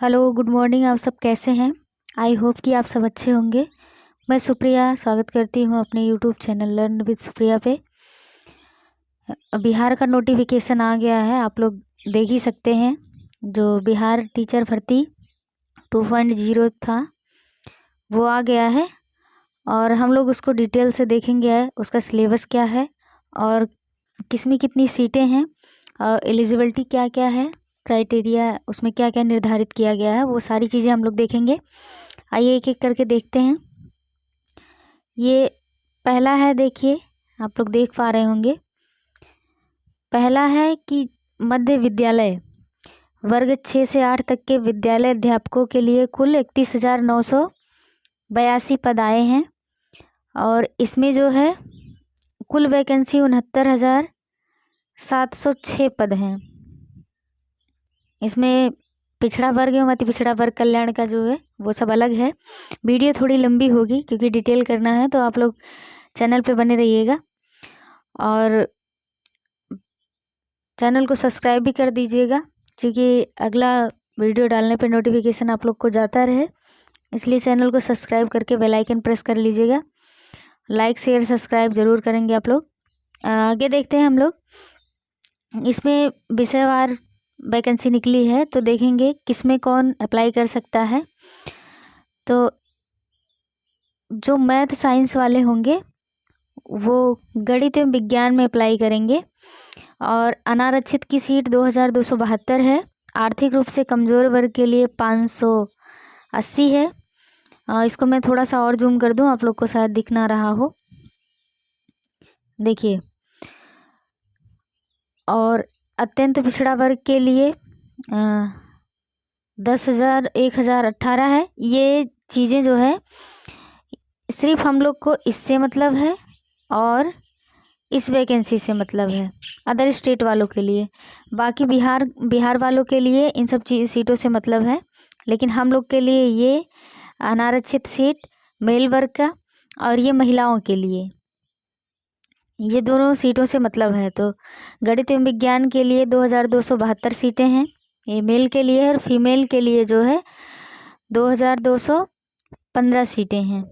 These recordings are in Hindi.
Hello, good morning. आप सब कैसे हैं? आई होप कि आप सब अच्छे होंगे। मैं सुप्रिया स्वागत करती हूँ अपने YouTube channel learn with Supriya पे। बिहार का नोटिफिकेशन आ गया है, आप लोग देख ही सकते हैं। जो बिहार टीचर भर्ती 2.0 था वो आ गया है और हम लोग उसको डिटेल से देखेंगे। उसका सिलेबस क्या है और किसमें कितनी सीटें हैं, एलिजिबिलिटी क्या क्या है, क्राइटेरिया उसमें क्या क्या निर्धारित किया गया है, वो सारी चीज़ें हम लोग देखेंगे। आइए एक एक करके देखते हैं। ये पहला है, देखिए आप लोग देख पा रहे होंगे। पहला है कि मध्य विद्यालय वर्ग 6 से 8 तक के विद्यालय अध्यापकों के लिए कुल 31,982 पद आए हैं और इसमें जो है कुल वैकेंसी 69,706 पद हैं। इसमें पिछड़ा वर्ग एवं अति पिछड़ा वर्ग कल्याण का जो है वो सब अलग है। वीडियो थोड़ी लंबी होगी क्योंकि डिटेल करना है, तो आप लोग चैनल पे बने रहिएगा और चैनल को सब्सक्राइब भी कर दीजिएगा क्योंकि अगला वीडियो डालने पे नोटिफिकेशन आप लोग को जाता रहे, इसलिए चैनल को सब्सक्राइब करके बेल आइकन प्रेस कर लीजिएगा। लाइक शेयर सब्सक्राइब ज़रूर करेंगे आप लोग। आगे देखते हैं हम लोग। इसमें विषयवार वैकेंसी निकली है तो देखेंगे किसमें कौन अप्लाई कर सकता है। तो जो मैथ साइंस वाले होंगे वो गणित एवं विज्ञान में अप्लाई करेंगे और अनारक्षित की सीट 2,272 है। आर्थिक रूप से कमज़ोर वर्ग के लिए 580 है। इसको मैं थोड़ा सा और जूम कर दूं, आप लोग को शायद दिख ना रहा हो। देखिए, और अत्यंत पिछड़ा वर्ग के लिए 10,000 1,018 है। ये चीज़ें जो है सिर्फ हम लोग को इससे मतलब है और इस वैकेंसी से मतलब है अदर स्टेट वालों के लिए। बाकी बिहार वालों के लिए इन सब सीटों से मतलब है, लेकिन हम लोग के लिए ये अनारक्षित सीट मेल वर्ग का और ये महिलाओं के लिए, ये दोनों सीटों से मतलब है। तो गणित एवं विज्ञान के लिए 2,272 सीटें हैं, ये मेल के लिए है, और फीमेल के लिए जो है 2,215 सीटें हैं।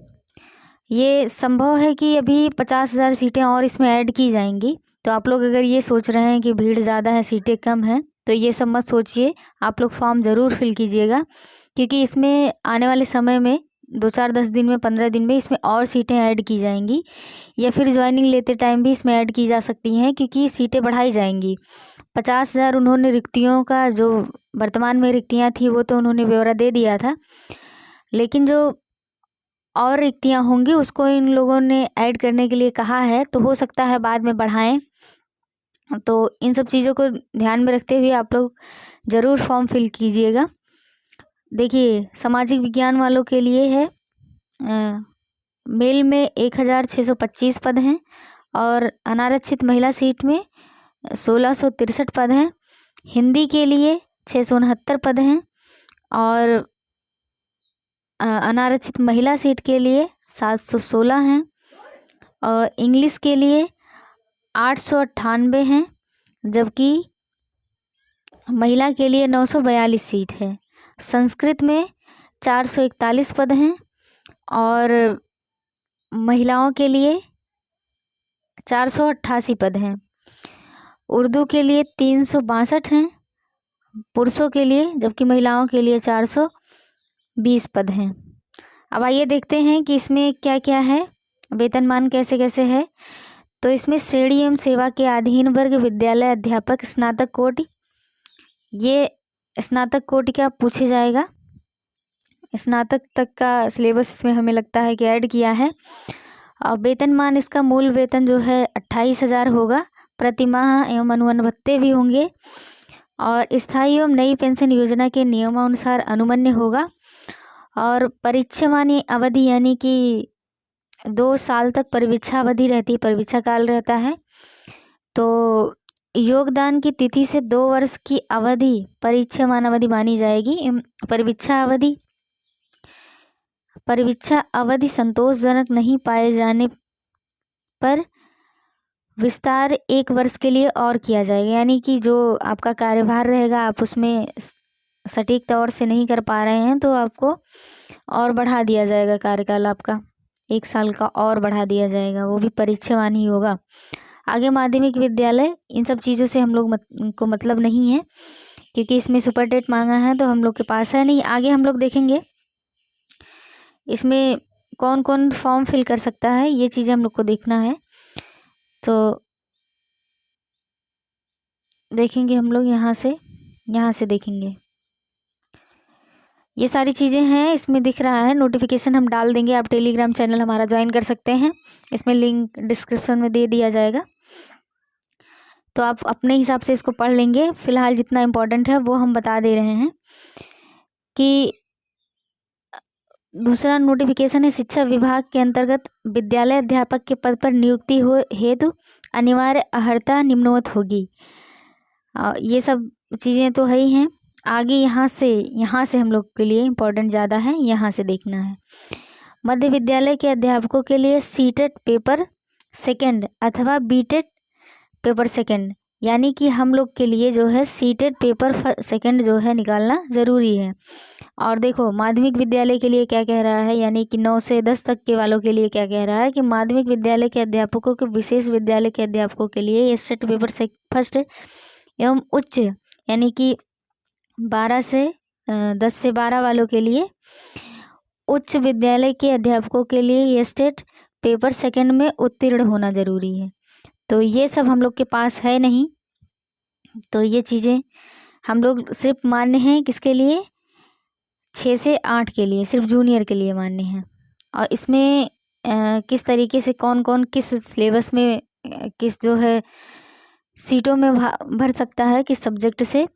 ये संभव है कि अभी 50,000 सीटें और इसमें ऐड की जाएंगी। तो आप लोग अगर ये सोच रहे हैं कि भीड़ ज़्यादा है सीटें कम हैं, तो ये सब मत सोचिए। आप लोग फॉर्म ज़रूर फिल कीजिएगा क्योंकि इसमें आने वाले समय में 2-4-10 दिन में 15 दिन में इसमें और सीटें ऐड की जाएंगी या फिर ज्वाइनिंग लेते टाइम भी इसमें ऐड की जा सकती हैं क्योंकि सीटें बढ़ाई जाएंगी। 50,000 उन्होंने रिक्तियों का, जो वर्तमान में रिक्तियाँ थी वो तो उन्होंने ब्यौरा दे दिया था, लेकिन जो और रिक्तियाँ होंगी उसको इन लोगों ने ऐड करने के लिए कहा है, तो हो सकता है बाद में बढ़ाएं। तो इन सब चीज़ों को ध्यान में रखते हुए आप लोग ज़रूर फॉर्म फिल कीजिएगा। देखिए, सामाजिक विज्ञान वालों के लिए है, मेल में 1,625 पद हैं और अनारक्षित महिला सीट में 1,663 पद हैं। हिंदी के लिए 669 पद हैं और अनारक्षित महिला सीट के लिए 716 हैं और इंग्लिश के लिए 898 हैं, जबकि महिला के लिए 942 सीट है। संस्कृत में 441 पद हैं और महिलाओं के लिए 488 पद हैं। उर्दू के लिए 362 हैं पुरुषों के लिए, जबकि महिलाओं के लिए 420 पद हैं। अब आइए देखते हैं कि इसमें क्या क्या है, वेतनमान कैसे कैसे है। तो इसमें श्रेणी एवं सेवा के अधीन वर्ग विद्यालय अध्यापक स्नातक कोटि, ये स्नातक कोटि का पूछे जाएगा। स्नातक तक का सिलेबस इसमें हमें लगता है कि ऐड किया है। और वेतनमान इसका मूल वेतन जो है 28,000 होगा प्रति माह एवं अनुबंध भत्ते भी होंगे और स्थायी एवं नई पेंशन योजना के नियमानुसार अनुमन्य होगा। और परीक्षामानी अवधि यानी कि 2 साल तक परीक्षा अवधि रहती है, परीक्षा काल रहता है। तो योगदान की तिथि से 2 वर्ष की अवधि परीक्षामान अवधि मानी जाएगी। परीक्षा अवधि संतोषजनक नहीं पाए जाने पर विस्तार 1 वर्ष के लिए और किया जाएगा, यानी कि जो आपका कार्यभार रहेगा आप उसमें सटीक तौर से नहीं कर पा रहे हैं तो आपको और बढ़ा दिया जाएगा, कार्यकाल आपका 1 साल का और बढ़ा दिया जाएगा, वो भी परीक्षावान ही होगा। आगे माध्यमिक विद्यालय, इन सब चीज़ों से हम लोग को मतलब नहीं है, क्योंकि इसमें सुपर टेट मांगा है तो हम लोग के पास है नहीं। आगे हम लोग देखेंगे इसमें कौन कौन फॉर्म फिल कर सकता है, ये चीज़ें हम लोग को देखना है। तो देखेंगे हम लोग यहाँ से देखेंगे, ये सारी चीज़ें हैं इसमें दिख रहा है। नोटिफिकेशन हम डाल देंगे, आप टेलीग्राम चैनल हमारा ज्वाइन कर सकते हैं, इसमें लिंक डिस्क्रिप्शन में दे दिया जाएगा, तो आप अपने हिसाब से इसको पढ़ लेंगे। फिलहाल जितना इम्पोर्टेंट है वो हम बता दे रहे हैं कि दूसरा नोटिफिकेशन है, शिक्षा विभाग के अंतर्गत विद्यालय अध्यापक के पद पर नियुक्ति हो हेतु अनिवार्य अर्हता निम्नवत होगी। ये सब चीज़ें तो है ही हैं। आगे यहाँ से हम लोग के लिए इम्पोर्टेंट ज़्यादा है, यहाँ से देखना है। मध्य विद्यालय के अध्यापकों के लिए सीटेट पेपर सेकंड अथवा बीटेट पेपर सेकंड, यानी कि हम लोग के लिए जो है सीटेट पेपर सेकंड जो है निकालना ज़रूरी है। और देखो माध्यमिक विद्यालय के लिए क्या कह रहा है, यानी कि 9 से 10 तक के वालों के लिए क्या कह रहा है कि माध्यमिक विद्यालय के अध्यापकों के विशेष विद्यालय के अध्यापकों के लिए ये सेट पेपर फर्स्ट एवं उच्च, यानी कि 10 से 12 वालों के लिए, उच्च विद्यालय के अध्यापकों के लिए ये स्टेट पेपर सेकंड में उत्तीर्ण होना ज़रूरी है। तो ये सब हम लोग के पास है नहीं, तो ये चीज़ें हम लोग सिर्फ मान्य हैं किसके लिए, 6 से 8 के लिए, सिर्फ जूनियर के लिए मान्य हैं। और इसमें किस तरीके से कौन कौन किस सिलेबस में किस जो है सीटों में भर सकता है, किस सब्जेक्ट से,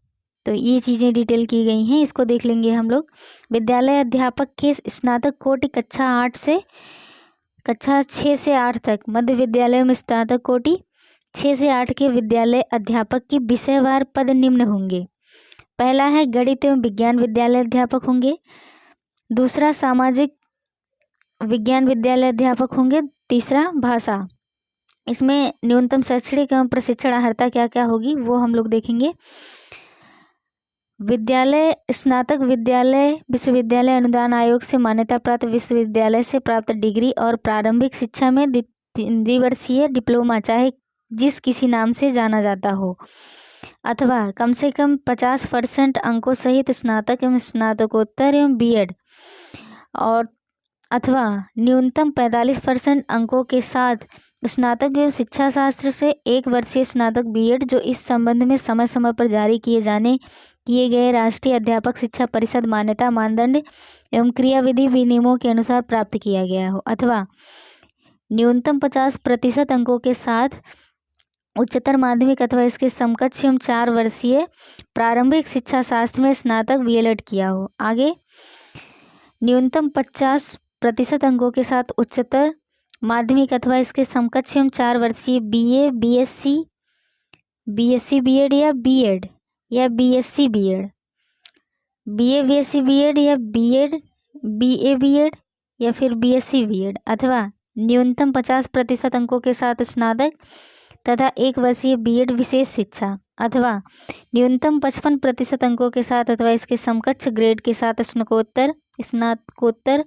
तो ये चीज़ें डिटेल की गई हैं, इसको देख लेंगे हम लोग। विद्यालय अध्यापक के स्नातक कोटि कक्षा 6 से 8 तक, मध्य विद्यालय में स्नातक कोटि 6 से 8 के विद्यालय अध्यापक की विषयवार पद निम्न होंगे। पहला है गणित एवं विज्ञान विद्यालय अध्यापक होंगे, दूसरा सामाजिक विज्ञान विद्यालय अध्यापक होंगे, तीसरा भाषा। इसमें न्यूनतम शैक्षणिक एवं प्रशिक्षण अर्हता क्या क्या होगी वो हम लोग देखेंगे। विद्यालय स्नातक विद्यालय विश्वविद्यालय अनुदान आयोग से मान्यता प्राप्त विश्वविद्यालय से प्राप्त डिग्री और प्रारंभिक शिक्षा में द्विवर्षीय डिप्लोमा, चाहे जिस किसी नाम से जाना जाता हो, अथवा कम से कम 50% अंकों सहित स्नातक एवं स्नातकोत्तर एवं बीएड, और अथवा न्यूनतम 45% अंकों के साथ स्नातक एवं शिक्षा शास्त्र से 1 वर्षीय स्नातक बीएड, जो इस संबंध में समय समय पर जारी किए गए राष्ट्रीय अध्यापक शिक्षा परिषद मान्यता मानदंड एवं क्रियाविधि विनियमों के अनुसार प्राप्त किया गया हो, अथवा न्यूनतम 50% अंकों के साथ उच्चतर माध्यमिक अथवा इसके समकक्ष एवं 4 वर्षीय प्रारंभिक शिक्षा शास्त्र में स्नातक बीएलएड किया हो। आगे न्यूनतम 50% अंकों के साथ उच्चतर माध्यमिक अथवा इसके समकक्ष एवं 4 वर्षीय बीए बीएससी बीएड या बीएड या BSc BEd, BA BSc BEd या बीएड बीए बीएड या फिर बीएससी बीएड, अथवा न्यूनतम 50% अंकों के साथ स्नातक तथा 1 वर्षीय बीएड विशेष शिक्षा, अथवा न्यूनतम 55% अंकों के साथ अथवा इसके समकक्ष ग्रेड के साथ स्नातकोत्तर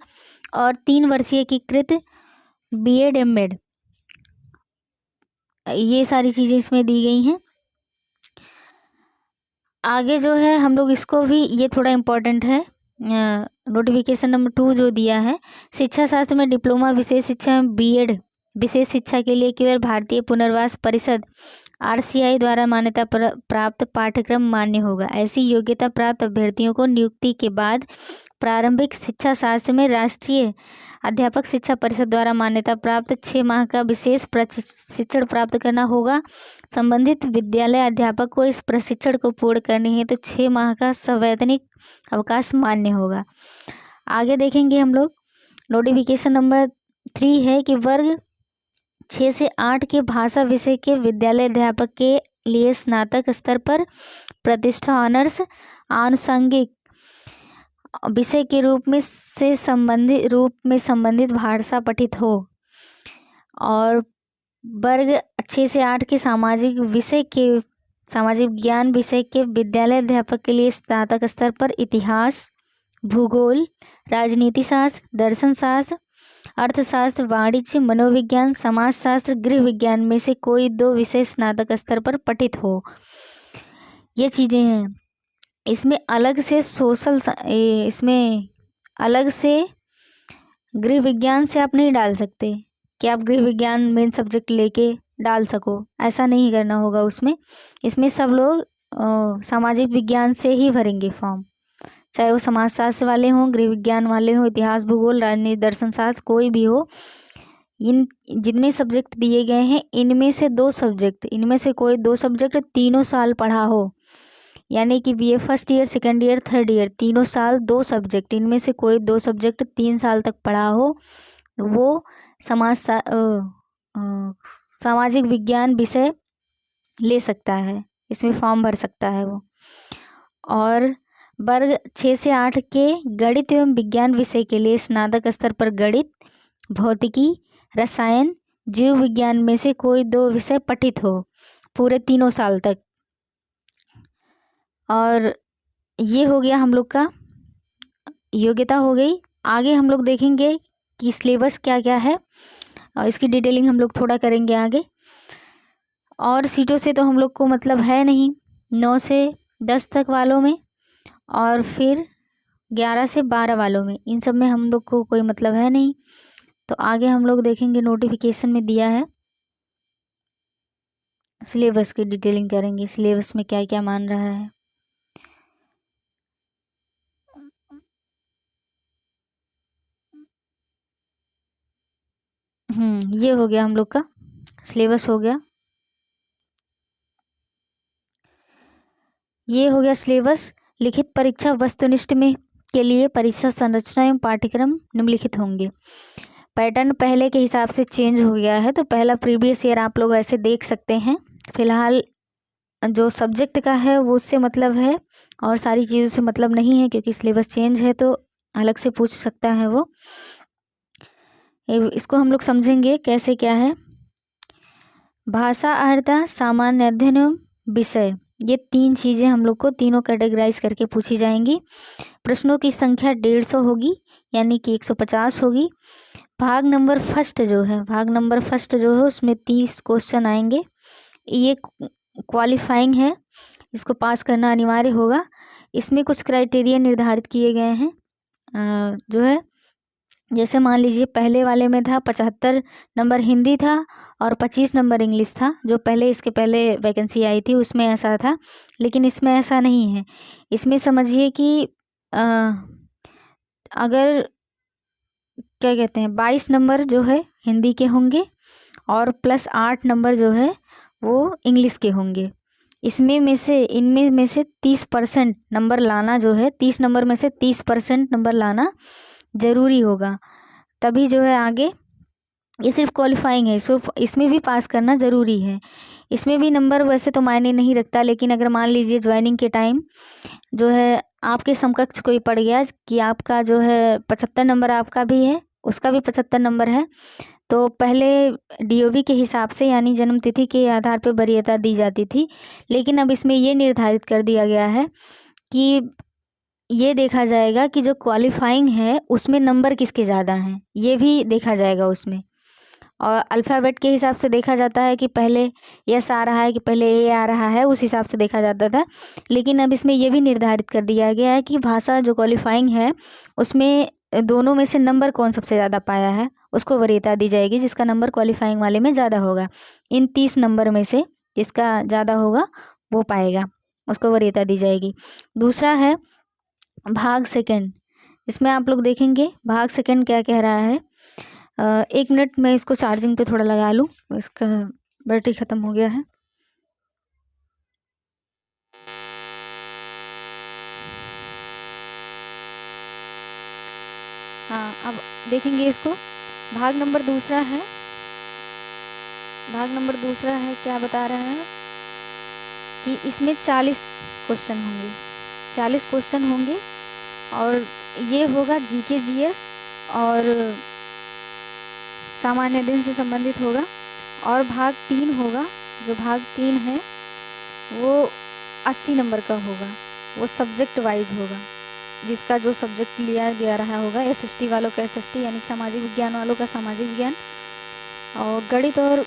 और 3 वर्षीय एकीकृत बीएड एमएड। ये सारी चीज़ें इसमें दी गई हैं। आगे जो है हम लोग इसको भी, ये थोड़ा इम्पोर्टेंट है, नोटिफिकेशन नंबर 2 जो दिया है, शिक्षा शास्त्र में डिप्लोमा विशेष शिक्षा में बीएड विशेष शिक्षा के लिए केवल भारतीय पुनर्वास परिषद आरसीआई द्वारा मान्यता प्राप्त पाठ्यक्रम मान्य होगा। ऐसी योग्यता प्राप्त अभ्यर्थियों को नियुक्ति के बाद प्रारंभिक शिक्षा शास्त्र में राष्ट्रीय अध्यापक शिक्षा परिषद द्वारा मान्यता प्राप्त 6 माह का विशेष प्रशिक्षण प्राप्त करना होगा। संबंधित विद्यालय अध्यापक को इस प्रशिक्षण को पूर्ण करने हेतु 6 माह का सवैतनिक अवकाश मान्य होगा। आगे देखेंगे हम लोग, नोटिफिकेशन नंबर 3 है कि वर्ग 6 से 8 के भाषा विषय के विद्यालय अध्यापक के लिए स्नातक स्तर पर प्रतिष्ठा ऑनर्स आनुषंगिक विषय के रूप में संबंधित भाषा पठित हो, और वर्ग 6 से 8 के सामाजिक विषय के सामाजिक विज्ञान विषय के विद्यालय अध्यापक के लिए स्नातक स्तर पर इतिहास, भूगोल, राजनीति शास्त्र, दर्शन शास्त्र, अर्थशास्त्र, वाणिज्य, मनोविज्ञान, समाजशास्त्र, गृह विज्ञान में से कोई 2 विषय स्नातक स्तर पर पठित हो। ये चीज़ें हैं। इसमें अलग से इसमें अलग से गृह विज्ञान से आप नहीं डाल सकते कि आप गृह विज्ञान मेन सब्जेक्ट लेके डाल सको, ऐसा नहीं करना होगा उसमें। इसमें सब लोग सामाजिक विज्ञान से ही भरेंगे फॉर्म, चाहे वो समाजशास्त्र वाले हों, गृह विज्ञान वाले हों, इतिहास, भूगोल, राजनीति, दर्शन शास्त्र, कोई भी हो। इन जितने सब्जेक्ट दिए गए हैं इनमें से 2 सब्जेक्ट, इनमें से कोई 2 सब्जेक्ट तीनों साल पढ़ा हो, यानी कि BA first year, second year, third year, तीनों साल 2 सब्जेक्ट, इनमें से कोई 2 सब्जेक्ट 3 साल तक पढ़ा हो, वो सामाजिक विज्ञान विषय ले सकता है, इसमें फॉर्म भर सकता है वो। और वर्ग 6 से 8 के गणित एवं विज्ञान विषय के लिए स्नातक स्तर पर गणित, भौतिकी, रसायन, जीव विज्ञान में से कोई 2 विषय पठित हो पूरे तीनों साल तक। और ये हो गया हम लोग का योग्यता हो गई। आगे हम लोग देखेंगे कि सिलेबस क्या क्या है और इसकी डिटेलिंग हम लोग थोड़ा करेंगे आगे। और सीटों से तो हम लोग को मतलब है नहीं, 9 से 10 तक वालों में और फिर 11 से 12 वालों में, इन सब में हम लोग को कोई मतलब है नहीं। तो आगे हम लोग देखेंगे, नोटिफिकेशन में दिया है, सिलेबस की डिटेलिंग करेंगे, सिलेबस में क्या क्या मान रहा है। ये हो गया हम लोग का सिलेबस हो गया, ये हो गया सिलेबस। लिखित परीक्षा वस्तुनिष्ठ में के लिए परीक्षा संरचना एवं पाठ्यक्रम निम्नलिखित होंगे। पैटर्न पहले के हिसाब से चेंज हो गया है, तो पहला प्रीवियस ईयर आप लोग ऐसे देख सकते हैं। फिलहाल जो सब्जेक्ट का है वो उससे मतलब है और सारी चीज़ों से मतलब नहीं है, क्योंकि सिलेबस चेंज है तो अलग से पूछ सकता है वो। इसको हम लोग समझेंगे कैसे क्या है। भाषा अर्हता, सामान्य अध्ययन एवं विषय, ये 3 चीज़ें हम लोग को तीनों कैटेगराइज करके पूछी जाएंगी। प्रश्नों की संख्या 150 होगी, यानी कि 150 होगी। भाग नंबर फर्स्ट जो है उसमें 30 क्वेश्चन आएंगे। ये क्वालिफाइंग है, इसको पास करना अनिवार्य होगा। इसमें कुछ क्राइटेरिया निर्धारित किए गए हैं, जो है जैसे मान लीजिए पहले वाले में था 75 नंबर हिंदी था और 25 नंबर इंग्लिश था, जो इसके पहले वैकेंसी आई थी उसमें ऐसा था, लेकिन इसमें ऐसा नहीं है। इसमें समझिए कि अगर क्या कहते हैं 22 नंबर जो है हिंदी के होंगे और प्लस 8 नंबर जो है वो इंग्लिश के होंगे। इनमें में से 30% नंबर लाना जो है, 30 नंबर में से 30% नंबर लाना ज़रूरी होगा, तभी जो है आगे। ये सिर्फ क्वालिफाइंग है, इसमें भी पास करना ज़रूरी है। इसमें भी नंबर वैसे तो मायने नहीं रखता, लेकिन अगर मान लीजिए ज्वाइनिंग के टाइम जो है आपके समकक्ष कोई पड़ गया कि आपका जो है 75 नंबर आपका भी है, उसका भी 75 नंबर है, तो पहले डीओबी के हिसाब से यानी जन्म तिथि के आधार पर वरीयता दी जाती थी, लेकिन अब इसमें ये निर्धारित कर दिया गया है कि ये देखा जाएगा कि जो क्वालिफाइंग है उसमें नंबर किसके ज़्यादा हैं, ये भी देखा जाएगा उसमें। और अल्फ़ाबेट के हिसाब से देखा जाता है कि पहले यस आ रहा है कि पहले ए आ रहा है, उस हिसाब से देखा जाता था। लेकिन अब इसमें ये भी निर्धारित कर दिया गया है कि भाषा जो क्वालिफाइंग है उसमें दोनों में से नंबर कौन सबसे ज़्यादा पाया है उसको वरीयता दी जाएगी, जिसका नंबर क्वालिफाइंग वाले में ज़्यादा होगा। इन 30 नंबर में से जिसका ज़्यादा होगा वो पाएगा, उसको वरीयता दी जाएगी। दूसरा है भाग सेकंड, इसमें आप लोग देखेंगे भाग सेकंड क्या कह रहा है। 1 मिनट मैं इसको चार्जिंग पे थोड़ा लगा लूँ, इसका बैटरी ख़त्म हो गया है। हाँ, अब देखेंगे इसको। भाग नंबर दूसरा है, क्या बता रहा है कि इसमें 40 क्वेश्चन होंगे और ये होगा जीके जीएस और सामान्य अध्ययन से संबंधित होगा। और भाग 3 होगा, जो भाग 3 है वो 80 नंबर का होगा, वो सब्जेक्ट वाइज होगा, जिसका जो सब्जेक्ट लिया गया रहा होगा। SST वालों का SST यानी सामाजिक विज्ञान वालों का सामाजिक विज्ञान, और गणित और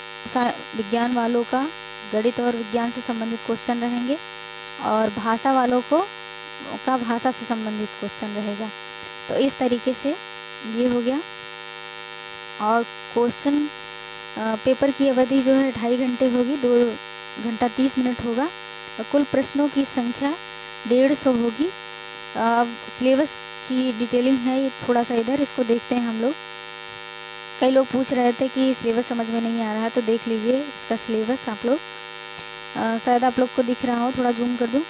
विज्ञान वालों का गणित और विज्ञान से संबंधित क्वेश्चन रहेंगे, और भाषा वालों को का भाषा से संबंधित क्वेश्चन रहेगा। तो इस तरीके से ये हो गया। और क्वेश्चन पेपर की अवधि जो है 2.5 घंटे होगी, 2 घंटा 30 मिनट होगा, और कुल प्रश्नों की संख्या 150 होगी। अब सिलेबस की डिटेलिंग है ये, थोड़ा सा इधर इसको देखते हैं हम लोग। कई लोग पूछ रहे थे कि सिलेबस समझ में नहीं आ रहा, तो देख लीजिए इसका सिलेबस आप लोग, शायद आप लोग को दिख रहा हो, थोड़ा जूम कर दूँ।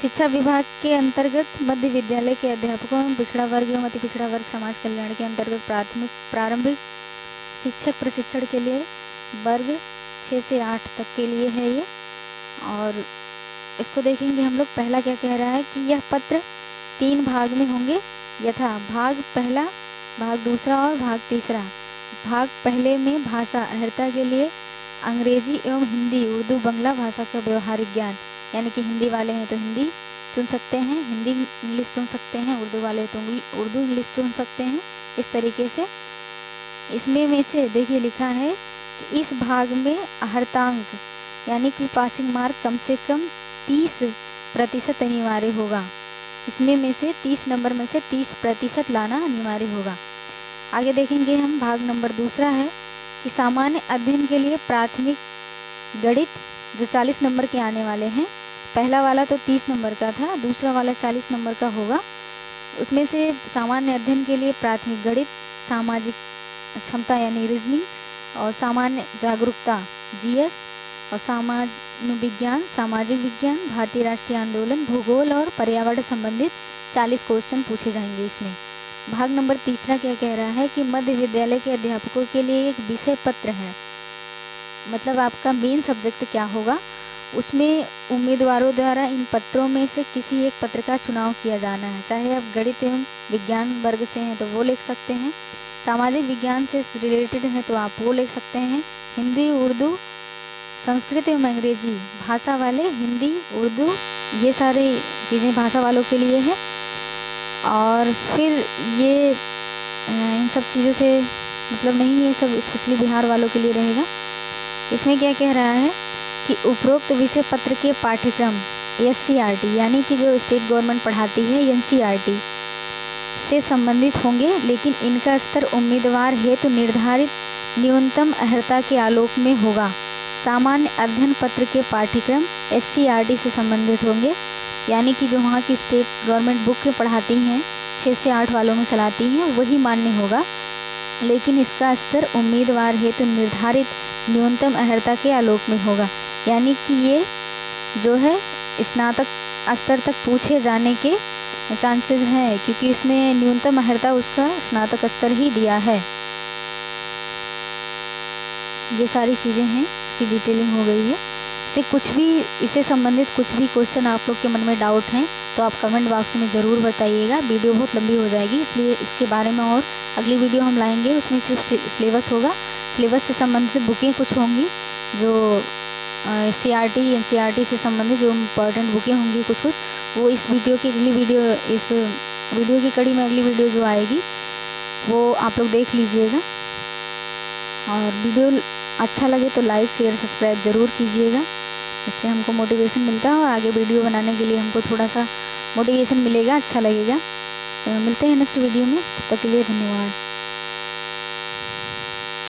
शिक्षा विभाग के अंतर्गत मध्य विद्यालय के अध्यापकों एवं पिछड़ा वर्ग एवं अति पिछड़ा वर्ग समाज कल्याण के अंतर्गत प्रारंभिक शिक्षक प्रशिक्षण के लिए वर्ग 6 से 8 तक के लिए है ये। और इसको देखेंगे हम लोग। पहला क्या कह रहा है कि यह पत्र 3 भाग में होंगे, यथा भाग पहला, भाग दूसरा और भाग तीसरा। भाग पहले में भाषा अहर्ता के लिए अंग्रेजी एवं हिंदी, उर्दू, बंगला भाषा का व्यवहारिक ज्ञान, यानी कि हिंदी वाले हैं तो हिंदी चुन सकते हैं, हिंदी इंग्लिश चुन सकते हैं, उर्दू वाले तो उर्दू इंग्लिश चुन सकते हैं। इस तरीके से इसमें में से देखिए लिखा है कि इस भाग में अहर्तांक यानी कि पासिंग मार्क कम से कम 30% अनिवार्य होगा। इसमें में से 30 नंबर में से 30% लाना अनिवार्य होगा। आगे देखेंगे हम। भाग नंबर दूसरा है कि सामान्य अध्ययन के लिए प्राथमिक गणित जो 40 नंबर के आने वाले हैं। पहला वाला तो 30 नंबर का था, दूसरा वाला 40 नंबर का होगा। उसमें से सामान्य अध्ययन के लिए प्राथमिक गणित, सामाजिक क्षमता यानी रीजनिंग, और सामान्य जागरूकता GS, और सामान्य विज्ञान, सामाजिक विज्ञान, भारतीय राष्ट्रीय आंदोलन, भूगोल और पर्यावरण संबंधित 40 क्वेश्चन पूछे जाएंगे इसमें। भाग नंबर तीसरा क्या कह रहा है कि मध्य विद्यालय के अध्यापकों के लिए एक विषय पत्र है, मतलब आपका मेन सब्जेक्ट क्या होगा, उसमें उम्मीदवारों द्वारा इन पत्रों में से किसी एक पत्र का चुनाव किया जाना है। चाहे आप गणित एवं विज्ञान वर्ग से हैं तो वो लिख सकते हैं, सामाजिक विज्ञान से रिलेटेड हैं तो आप वो लिख सकते हैं, हिंदी, उर्दू, संस्कृत एवं अंग्रेजी भाषा वाले हिंदी, उर्दू, ये सारे चीज़ें भाषा वालों के लिए है। और फिर ये इन सब चीज़ों से मतलब नहीं, ये सब स्पेशली बिहार वालों के लिए रहेगा। इसमें क्या कह रहा है कि उपरोक्त विषय पत्र के पाठ्यक्रम SCRT यानी कि जो स्टेट गवर्नमेंट पढ़ाती है NCERT से संबंधित होंगे, लेकिन इनका स्तर उम्मीदवार हेतु निर्धारित न्यूनतम अहर्ता के आलोक में होगा। सामान्य अध्ययन पत्र के पाठ्यक्रम SCRT से संबंधित होंगे, यानी कि जो वहाँ की स्टेट गवर्नमेंट बुक पढ़ाती हैं 6 से 8 वालों में चलाती हैं वही मान्य होगा, लेकिन इसका स्तर उम्मीदवार हेतु निर्धारित न्यूनतम अहर्ता के आलोक में होगा। यानी कि ये जो है स्नातक स्तर तक पूछे जाने के चांसेस हैं, क्योंकि इसमें न्यूनतम अहर्ता उसका स्नातक स्तर ही दिया है। ये सारी चीज़ें हैं, इसकी डिटेलिंग हो गई है। इससे संबंधित कुछ भी क्वेश्चन आप लोग के मन में डाउट हैं तो आप कमेंट बॉक्स में ज़रूर बताइएगा। वीडियो बहुत लंबी हो जाएगी, इसलिए इसके बारे में और अगली वीडियो हम लाएंगे, उसमें सिर्फ सिलेबस होगा। सिलेबस से संबंधित बुकें कुछ होंगी जो CRT NCERT से संबंधित जो इम्पोर्टेंट बुकें होंगी कुछ वो इस वीडियो की कड़ी में अगली वीडियो जो आएगी वो आप लोग देख लीजिएगा। और वीडियो अच्छा लगे तो लाइक शेयर सब्सक्राइब ज़रूर कीजिएगा, इससे हमको मोटिवेशन मिलता है और आगे वीडियो बनाने के लिए हमको थोड़ा सा मोटिवेशन मिलेगा, अच्छा लगेगा। मिलते हैं नेक्स्ट वीडियो में, तब तक के लिए धन्यवाद।